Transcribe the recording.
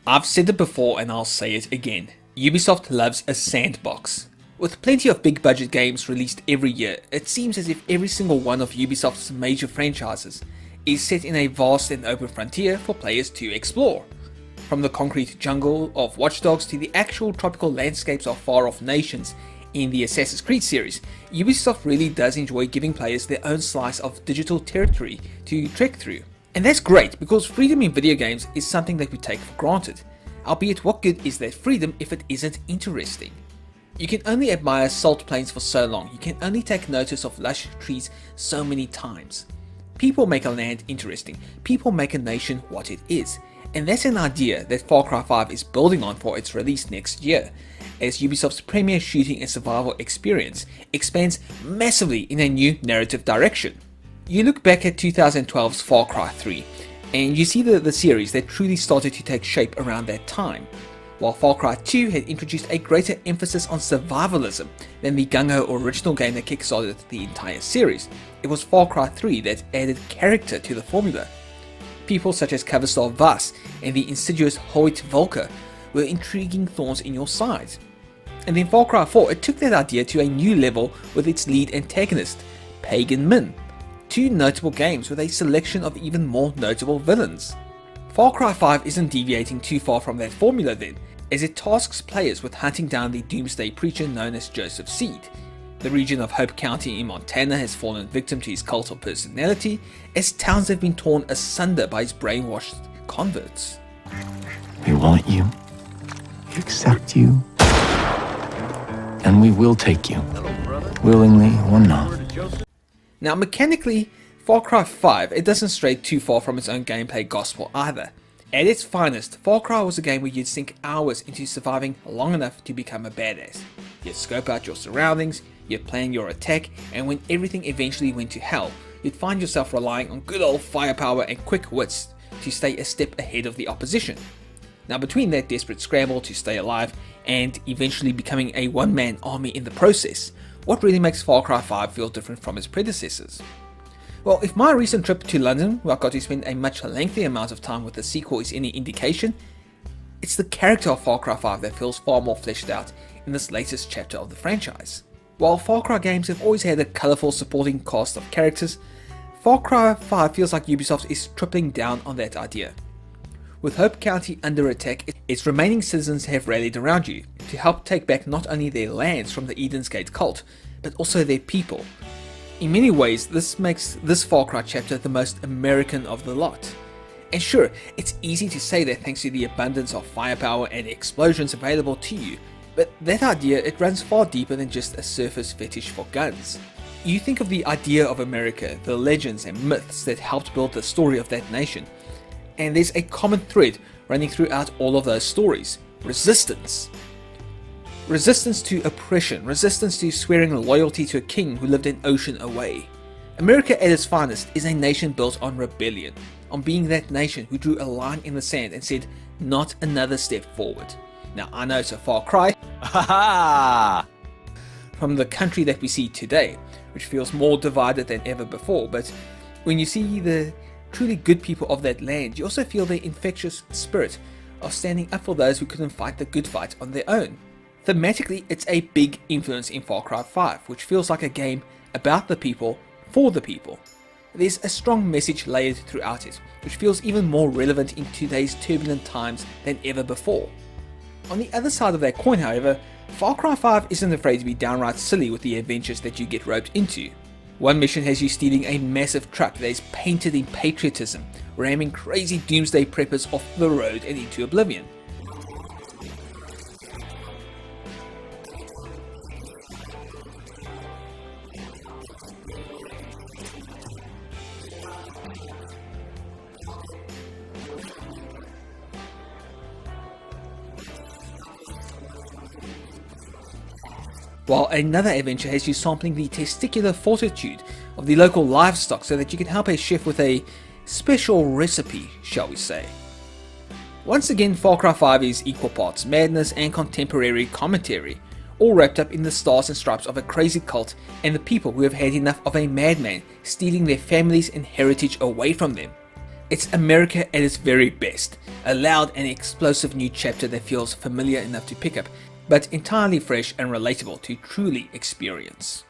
I've said it before and I'll say it again. Ubisoft loves a sandbox. With plenty of big budget games released every year, it seems as if every single one of Ubisoft's major franchises is set in a vast and open frontier for players to explore. From the concrete jungle of Watch Dogs to the actual tropical landscapes of far-off nations in the Assassin's Creed series, Ubisoft really does enjoy giving players their own slice of digital territory to trek through. And that's great, because freedom in video games is something that we take for granted. Albeit, what good is that freedom if it isn't interesting? You can only admire salt plains for so long, you can only take notice of lush trees so many times. People make a land interesting, people make a nation what it is. And that's an idea that Far Cry 5 is building on for its release next year, as Ubisoft's premier shooting and survival experience expands massively in a new narrative direction. You look back at 2012's Far Cry 3, and you see the series that truly started to take shape around that time. While Far Cry 2 had introduced a greater emphasis on survivalism than the gung-ho original game that kickstarted the entire series, it was Far Cry 3 that added character to the formula. People such as Coverstar Vaas and the insidious Hoyt Volker were intriguing thorns in your side. And then Far Cry 4, it took that idea to a new level with its lead antagonist, Pagan Min. Two notable games with a selection of even more notable villains. Far Cry 5 isn't deviating too far from that formula then, as it tasks players with hunting down the doomsday preacher known as Joseph Seed. The region of Hope County in Montana has fallen victim to his cult of personality, as towns have been torn asunder by his brainwashed converts. We want you, we accept you, and we will take you, willingly or not. Now mechanically, Far Cry 5, it doesn't stray too far from its own gameplay gospel either. At its finest, Far Cry was a game where you'd sink hours into surviving long enough to become a badass. You'd scope out your surroundings, you'd plan your attack, and when everything eventually went to hell, you'd find yourself relying on good old firepower and quick wits to stay a step ahead of the opposition. Now between that desperate scramble to stay alive and eventually becoming a one-man army in the process, what really makes Far Cry 5 feel different from its predecessors? Well, if my recent trip to London, where I got to spend a much lengthier amount of time with the sequel, is any indication, it's the character of Far Cry 5 that feels far more fleshed out in this latest chapter of the franchise. While Far Cry games have always had a colourful supporting cast of characters, Far Cry 5 feels like Ubisoft is tripling down on that idea. With Hope County under attack, its remaining citizens have rallied around you to help take back not only their lands from the Eden's Gate cult, but also their people. In many ways, this makes this Far Cry chapter the most American of the lot. And sure, it's easy to say that thanks to the abundance of firepower and explosions available to you, but that idea, it runs far deeper than just a surface fetish for guns. You think of the idea of America, the legends and myths that helped build the story of that nation, and there's a common thread running throughout all of those stories: resistance. Resistance to oppression, resistance to swearing loyalty to a king who lived an ocean away. America at its finest is a nation built on rebellion, on being that nation who drew a line in the sand and said, not another step forward. Now I know it's a far cry from the country that we see today, which feels more divided than ever before, but when you see the truly good people of that land, you also feel the infectious spirit of standing up for those who couldn't fight the good fight on their own. Thematically, it's a big influence in Far Cry 5, which feels like a game about the people, for the people. There's a strong message layered throughout it, which feels even more relevant in today's turbulent times than ever before. On the other side of that coin, however, Far Cry 5 isn't afraid to be downright silly with the adventures that you get roped into. One mission has you stealing a massive truck that is painted in patriotism, ramming crazy doomsday preppers off the road and into oblivion. While another adventure has you sampling the testicular fortitude of the local livestock so that you can help a chef with a special recipe, shall we say. Once again, Far Cry 5 is equal parts madness and contemporary commentary, all wrapped up in the stars and stripes of a crazy cult and the people who have had enough of a madman stealing their families and heritage away from them. It's America at its very best, a loud and explosive new chapter that feels familiar enough to pick up, but entirely fresh and relatable to truly experience.